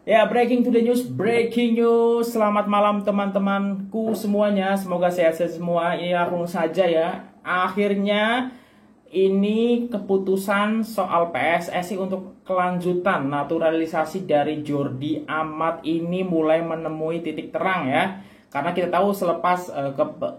Ya, breaking to the news, breaking news. Selamat malam teman-temanku semuanya. Semoga sehat-sehat semua. Ini langsung saja ya. Akhirnya ini keputusan soal PSSI untuk kelanjutan naturalisasi dari Jordi Amat ini mulai menemui titik terang ya. Karena kita tahu selepas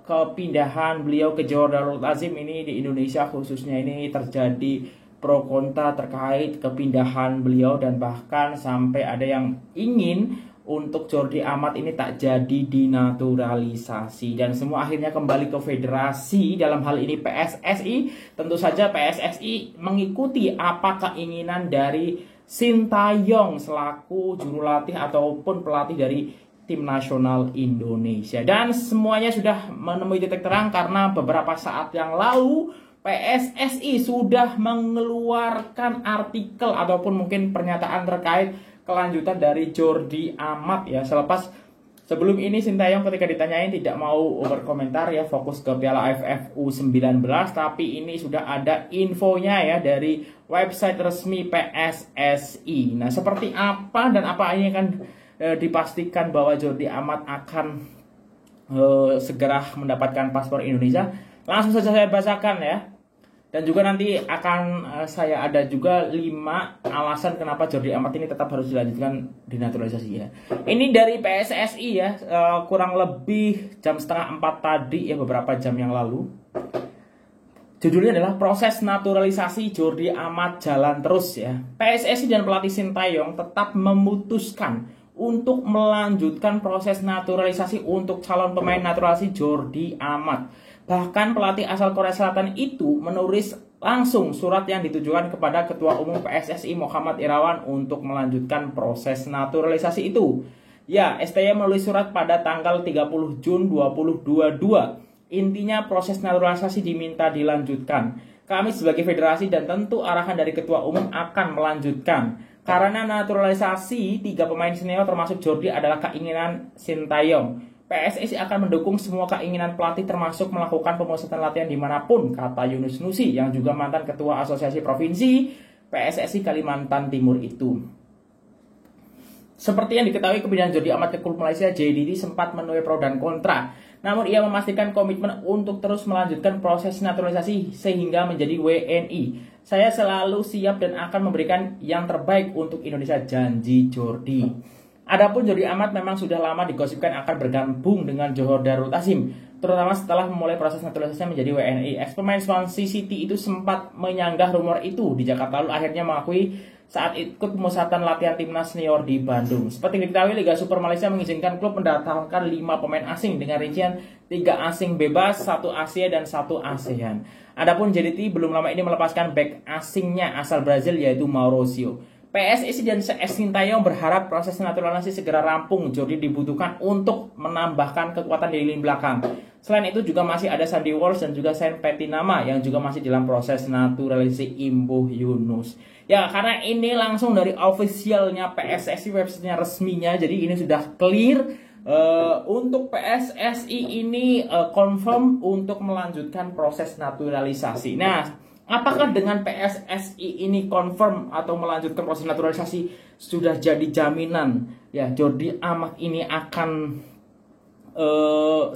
kepindahan beliau ke Johor Darul Azim ini di Indonesia khususnya ini terjadi pro kontra terkait kepindahan beliau dan bahkan sampai ada yang ingin untuk Jordi Amat ini tak jadi dinaturalisasi dan semua akhirnya kembali ke federasi, dalam hal ini PSSI. Tentu saja PSSI mengikuti apa keinginan dari Sintayong selaku juru latih ataupun pelatih dari tim nasional Indonesia, dan semuanya sudah menemui titik terang karena beberapa saat yang lalu PSSI sudah mengeluarkan artikel ataupun mungkin pernyataan terkait kelanjutan dari Jordi Amat ya. Sebelum ini Sintayong ketika ditanyain tidak mau berkomentar ya, fokus ke Piala AFF U19, tapi ini sudah ada infonya ya dari website resmi PSSI. Nah, seperti apa dan apa ini akan dipastikan bahwa Jordi Amat akan segera mendapatkan paspor Indonesia. Langsung saja saya bacakan ya. Dan juga nanti akan saya ada juga 5 alasan kenapa Jordi Amat ini tetap harus dilanjutkan dinaturalisasi ya. Ini dari PSSI ya, kurang lebih jam setengah 4 tadi ya, beberapa jam yang lalu. Judulnya adalah proses naturalisasi Jordi Amat jalan terus ya. PSSI dan pelatih Sintayong tetap memutuskan untuk melanjutkan proses naturalisasi untuk calon pemain naturalisasi Jordi Amat. Bahkan pelatih asal Korea Selatan itu menulis langsung surat yang ditujukan kepada Ketua Umum PSSI Muhammad Irawan untuk melanjutkan proses naturalisasi itu. Ya, STY menulis surat pada tanggal 30 Jun 2022. Intinya proses naturalisasi diminta dilanjutkan. Kami sebagai federasi dan tentu arahan dari Ketua Umum akan melanjutkan. Karena naturalisasi 3 pemain senior termasuk Jordi adalah keinginan Sintayong. PSSI akan mendukung semua keinginan pelatih termasuk melakukan pemusatan latihan dimanapun, kata Yunus Nusi yang juga mantan Ketua Asosiasi Provinsi PSSI Kalimantan Timur itu. Seperti yang diketahui, kepindahan Jordi Amat ke klub Malaysia JDT sempat menuai pro dan kontra. Namun ia memastikan komitmen untuk terus melanjutkan proses naturalisasi sehingga menjadi WNI. Saya selalu siap dan akan memberikan yang terbaik untuk Indonesia, janji Jordi. Adapun Jordi Amat memang sudah lama digosipkan akan bergabung dengan Johor Darul Azim, terutama setelah memulai proses naturalisasi menjadi WNI. Ex-pemain Swansea City itu sempat menyanggah rumor itu di Jakarta, lalu akhirnya mengakui saat ikut pemusatan latihan timnas senior di Bandung. Seperti diketahui, Liga Super Malaysia mengizinkan klub mendatangkan 5 pemain asing dengan rincian 3 asing bebas, 1 Asia dan 1 ASEAN. Adapun JDT belum lama ini melepaskan bek asingnya asal Brazil yaitu Mauricio. PSSI dan Sintayong berharap proses naturalisasi segera rampung. Jordi dibutuhkan untuk menambahkan kekuatan di lini belakang. Selain itu juga masih ada Sandy Walsh dan juga Saint Petinama yang juga masih dalam proses naturalisasi Imbuh Yunus. Ya, karena ini langsung dari officialnya PSSI, websitenya resminya, jadi ini sudah clear untuk PSSI ini confirm untuk melanjutkan proses naturalisasi. Nah, apakah dengan PSSI ini confirm atau melanjutkan proses naturalisasi sudah jadi jaminan ya Jordi Amat ini akan 100%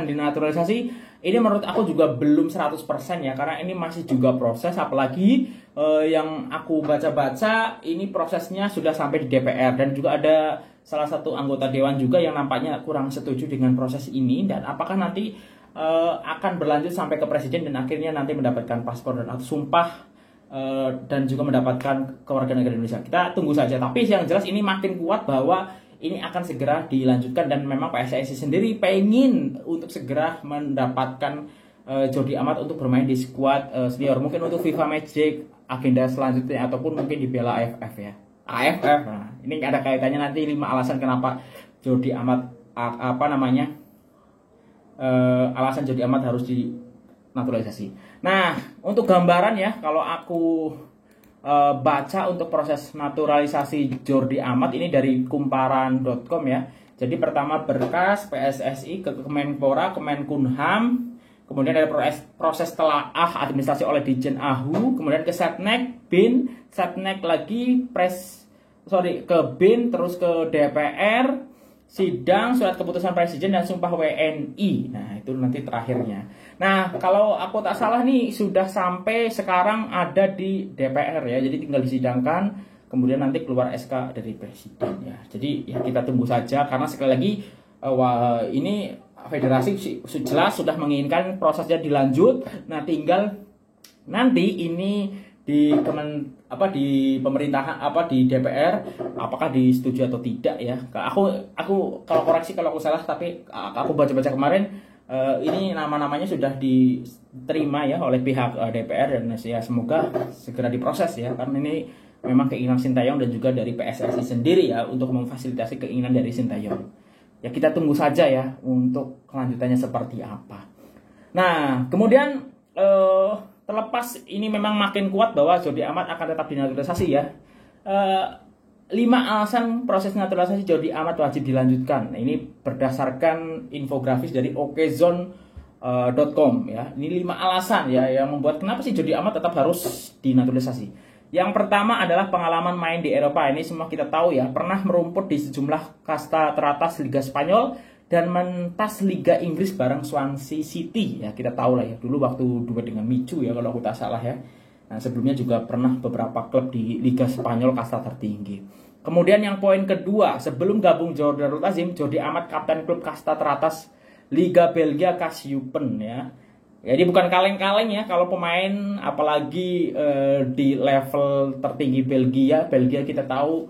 dinaturalisasi? Ini menurut aku juga belum 100% ya, karena ini masih juga proses, apalagi yang aku baca-baca ini prosesnya sudah sampai di DPR dan juga ada salah satu anggota dewan juga yang nampaknya kurang setuju dengan proses ini, dan apakah nanti akan berlanjut sampai ke presiden dan akhirnya nanti mendapatkan paspor dan atau sumpah dan juga mendapatkan kewarganegaraan Indonesia. Kita tunggu saja, tapi yang jelas ini makin kuat bahwa ini akan segera dilanjutkan dan memang PSSI sendiri pengen untuk segera mendapatkan Jordi Amat untuk bermain di skuad senior, mungkin untuk FIFA Matchday agenda selanjutnya ataupun mungkin di Piala AFF ya. AFF. Nah, ini ada kaitannya nanti 5 alasan kenapa Jordi Amat alasan Jordi Amat harus dinaturalisasi. Nah, untuk gambaran ya, kalau aku baca untuk proses naturalisasi Jordi Amat ini dari kumparan.com ya. Jadi pertama berkas PSSI ke Kemenpora, Kemenkumham, kemudian ada proses telaah administrasi oleh Ditjen AHU, kemudian ke Setnek, BIN, Setnek lagi, ke BIN, terus ke DPR, sidang, surat keputusan presiden, dan sumpah WNI. Nah, itu nanti terakhirnya. Nah, kalau aku tak salah nih sudah sampai sekarang ada di DPR ya. Jadi tinggal disidangkan, kemudian nanti keluar SK dari presiden ya. Jadi ya kita tunggu saja, karena sekali lagi ini federasi jelas sudah menginginkan prosesnya dilanjut. Nah, tinggal nanti ini di di pemerintahan di DPR apakah disetujui atau tidak ya. Aku kalau koreksi kalau aku salah, tapi aku baca-baca kemarin ini nama-namanya sudah diterima ya oleh pihak DPR, dan ya semoga segera diproses ya, karena ini memang keinginan Sintayong dan juga dari PSSI sendiri ya untuk memfasilitasi keinginan dari Sintayong. Ya kita tunggu saja ya untuk kelanjutannya seperti apa. Nah, kemudian terlepas ini memang makin kuat bahwa Jordi Amat akan tetap dinaturalisasi ya. 5 alasan proses naturalisasi Jordi Amat wajib dilanjutkan. Nah, ini berdasarkan infografis dari okezone.com ya. Ini 5 alasan ya yang membuat kenapa sih Jordi Amat tetap harus dinaturalisasi. Yang pertama adalah pengalaman main di Eropa. Ini semua kita tahu ya, pernah merumput di sejumlah kasta teratas Liga Spanyol dan mentas Liga Inggris bareng Swansea City ya. Kita tahu lah ya, dulu waktu duet dengan Michu ya kalau aku tak salah ya. Nah, sebelumnya juga pernah beberapa klub di Liga Spanyol kasta tertinggi. Kemudian yang poin kedua, sebelum gabung Darul Ta'zim, Jordi Amat kapten klub kasta teratas Liga Belgia Kassiupen ya. Jadi bukan kaleng-kaleng ya kalau pemain apalagi di level tertinggi Belgia kita tahu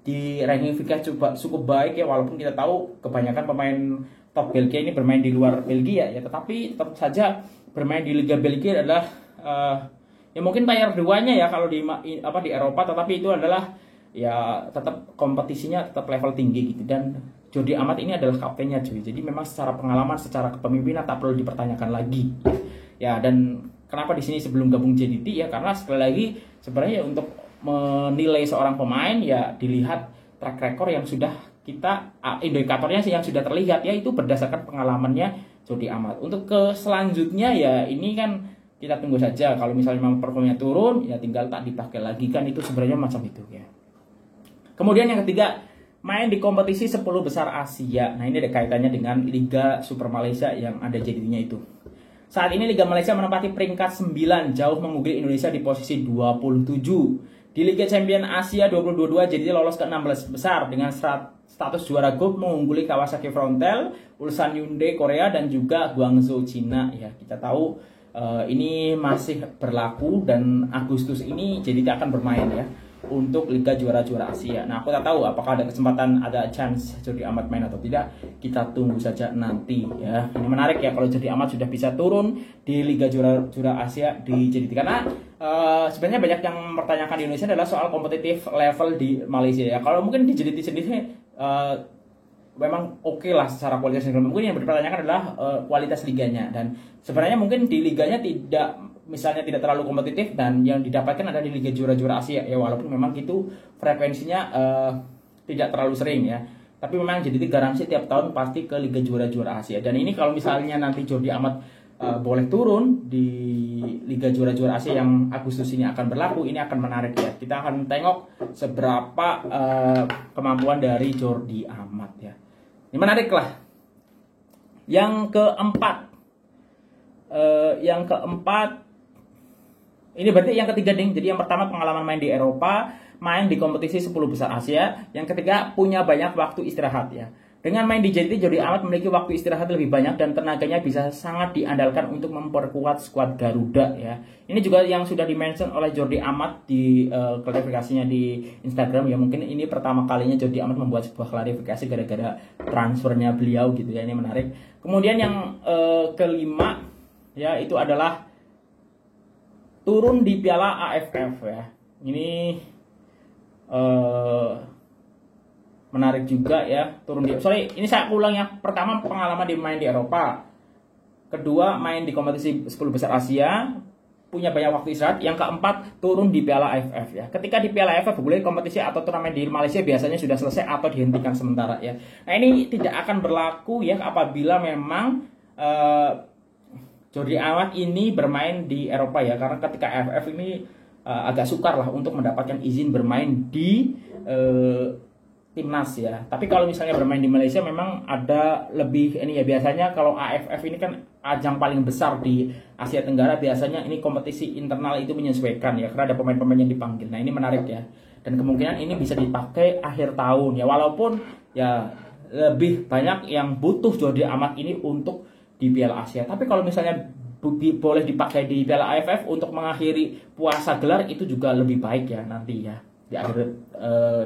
di ranking FIFA cukup baik ya, walaupun kita tahu kebanyakan pemain top Belgia ini bermain di luar Belgia ya, tetapi tetap saja bermain di Liga Belgia adalah ya mungkin tier 2-nya ya kalau di Eropa, tetapi itu adalah ya tetap kompetisinya tetap level tinggi gitu. Dan Jordi Amat ini adalah kaptennya cuy. Jadi memang secara pengalaman, secara kepemimpinan tak perlu dipertanyakan lagi. Ya, dan kenapa di sini sebelum gabung JDT ya, karena sekali lagi sebenarnya untuk menilai seorang pemain ya dilihat track record yang sudah indikatornya sih yang sudah terlihat ya, itu berdasarkan pengalamannya Jordi Amat. Untuk ke selanjutnya ya ini kan kita tunggu saja, kalau misalnya memang performanya turun ya tinggal tak dipakai lagi, kan itu sebenarnya macam itu ya. Kemudian yang ketiga, main di kompetisi 10 besar Asia. Nah, ini ada kaitannya dengan Liga Super Malaysia yang ada JDT-nya itu. Saat ini Liga Malaysia menempati peringkat 9, jauh mengungguli Indonesia di posisi 27. Di Liga Champion Asia 2022 JDT lolos ke 16 besar dengan status juara grup, mengungguli Kawasaki Frontale, Ulsan Hyundai Korea, dan juga Guangzhou Cina. Ya, kita tahu ini masih berlaku dan Agustus ini JDT akan bermain ya untuk Liga Juara-Juara Asia. Nah, aku tak tahu apakah ada kesempatan, ada chance Jordi Amat main atau tidak. Kita tunggu saja nanti ya. Ini menarik ya kalau Jordi Amat sudah bisa turun di Liga Juara-Juara Asia di JDT, karena sebenarnya banyak yang mempertanyakan di Indonesia adalah soal kompetitif level di Malaysia ya. Kalau mungkin di JDT sendiri memang oke lah secara kualitas. Mungkin yang dipertanyakan adalah kualitas liganya, dan sebenarnya mungkin di liganya tidak terlalu kompetitif, dan yang didapatkan ada di Liga Juara-Juara Asia ya, walaupun memang itu frekuensinya tidak terlalu sering ya, tapi memang jadi garansi tiap tahun pasti ke Liga Juara-Juara Asia. Dan ini kalau misalnya nanti Jordi Amat boleh turun di Liga Juara-Juara Asia yang Agustus ini akan berlaku, ini akan menarik ya. Kita akan tengok seberapa kemampuan dari Jordi Amat ya. Ini menarik lah. Yang keempat, ini berarti yang ketiga ding. Jadi yang pertama pengalaman main di Eropa, main di kompetisi 10 besar Asia. Yang ketiga punya banyak waktu istirahat ya. Dengan main di JDT, Jordi Amat memiliki waktu istirahat lebih banyak dan tenaganya bisa sangat diandalkan untuk memperkuat skuad Garuda ya. Ini juga yang sudah dimention oleh Jordi Amat di klarifikasinya di Instagram ya. Mungkin ini pertama kalinya Jordi Amat membuat sebuah klarifikasi gara-gara transfernya beliau gitu ya. Ini menarik. Kemudian yang kelima ya, itu adalah turun di Piala AFF ya. Ini menarik juga ya, ini saya ulang ya. Pertama, pengalaman main di Eropa. Kedua, main di kompetisi 10 besar Asia, punya banyak waktu istirahat. Yang keempat, turun di Piala AFF ya. Ketika di Piala AFF boleh kompetisi atau turnamen di Malaysia biasanya sudah selesai atau dihentikan sementara ya. Nah, ini tidak akan berlaku ya apabila memang Jordi Amat ini bermain di Eropa ya, karena ketika AFF ini agak sukar lah untuk mendapatkan izin bermain di timnas ya. Tapi kalau misalnya bermain di Malaysia memang ada lebih ini ya, biasanya kalau AFF ini kan ajang paling besar di Asia Tenggara, biasanya ini kompetisi internal itu menyesuaikan ya, karena ada pemain-pemain yang dipanggil. Nah, ini menarik ya. Dan kemungkinan ini bisa dipakai akhir tahun ya, walaupun ya lebih banyak yang butuh Jordi Amat ini untuk di Piala Asia. Tapi kalau misalnya boleh dipakai di Piala AFF untuk mengakhiri puasa gelar, itu juga lebih baik ya nanti ya di akhir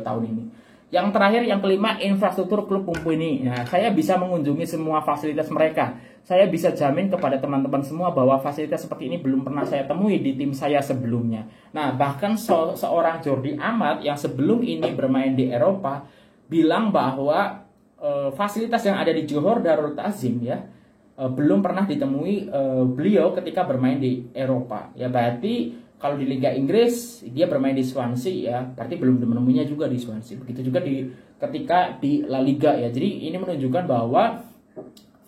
tahun ini. Yang terakhir, yang kelima, infrastruktur klub mumpuni. Nah, saya bisa mengunjungi semua fasilitas mereka. Saya bisa jamin kepada teman-teman semua bahwa fasilitas seperti ini belum pernah saya temui di tim saya sebelumnya. Nah, bahkan seorang Jordi Amat yang sebelum ini bermain di Eropa bilang bahwa fasilitas yang ada di Johor Darul Ta'zim ya belum pernah ditemui beliau ketika bermain di Eropa. Ya berarti kalau di Liga Inggris dia bermain di Swansea ya, berarti belum menemuinya juga di Swansea. Begitu juga ketika di La Liga ya. Jadi ini menunjukkan bahwa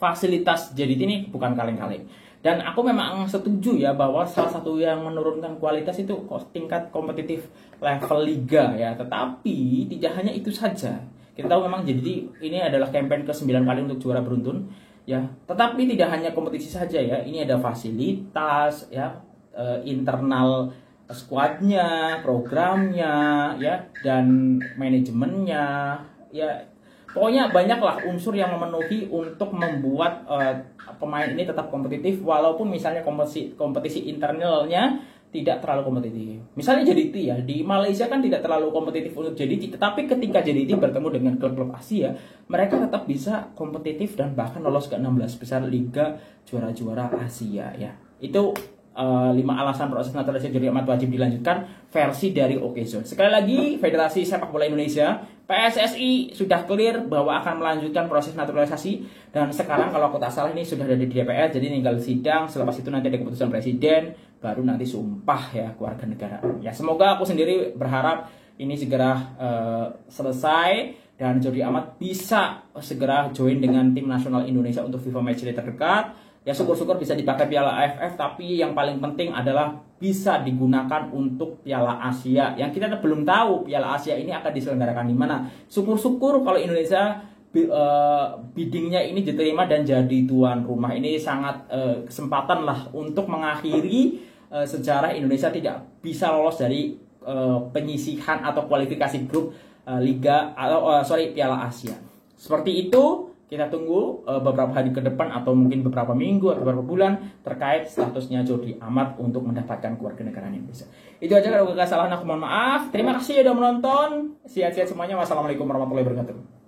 fasilitas JDT ini bukan kaleng-kaleng. Dan aku memang setuju ya bahwa salah satu yang menurunkan kualitas itu tingkat kompetitif level liga ya. Tetapi tidak hanya itu saja. Kita tahu memang JDT ini adalah campaign ke-9 kali untuk juara beruntun ya. Tetapi tidak hanya kompetisi saja ya. Ini ada fasilitas ya, internal squadnya, programnya, ya, dan manajemennya, ya, pokoknya banyaklah unsur yang memenuhi untuk membuat pemain ini tetap kompetitif, walaupun misalnya kompetisi internalnya tidak terlalu kompetitif. Misalnya JDT ya, di Malaysia kan tidak terlalu kompetitif untuk JDT, tetapi ketika JDT bertemu dengan klub-klub Asia, mereka tetap bisa kompetitif dan bahkan lolos ke 16 besar Liga Juara-Juara Asia ya. Itu 5 alasan proses naturalisasi Jordi Amat wajib dilanjutkan versi dari OKZone. Sekali lagi, Federasi Sepak Bola Indonesia, PSSI sudah clear bahwa akan melanjutkan proses naturalisasi, dan sekarang kalau aku tak salah ini sudah ada di DPR, jadi tinggal sidang. Selepas itu nanti ada keputusan presiden, baru nanti sumpah ya keluarga negara. Ya, semoga aku sendiri berharap ini segera selesai dan Jordi Amat bisa segera join dengan tim nasional Indonesia untuk FIFA Matchday terdekat. Ya, syukur-syukur bisa dipakai Piala AFF, tapi yang paling penting adalah bisa digunakan untuk Piala Asia. Yang kita belum tahu Piala Asia ini akan diselenggarakan di mana. Syukur-syukur kalau Indonesia biddingnya ini diterima dan jadi tuan rumah. Ini sangat kesempatan lah untuk mengakhiri sejarah Indonesia tidak bisa lolos dari penyisihan atau kualifikasi grup Piala Asia. Seperti itu. Kita tunggu beberapa hari ke depan atau mungkin beberapa minggu atau beberapa bulan terkait statusnya Jordi Amat untuk mendapatkan kewarganegaraan Indonesia. Itu aja, kalau ada kesalahan aku mohon maaf. Terima kasih sudah menonton. Sehat-sehat semuanya. Wassalamualaikum warahmatullahi wabarakatuh.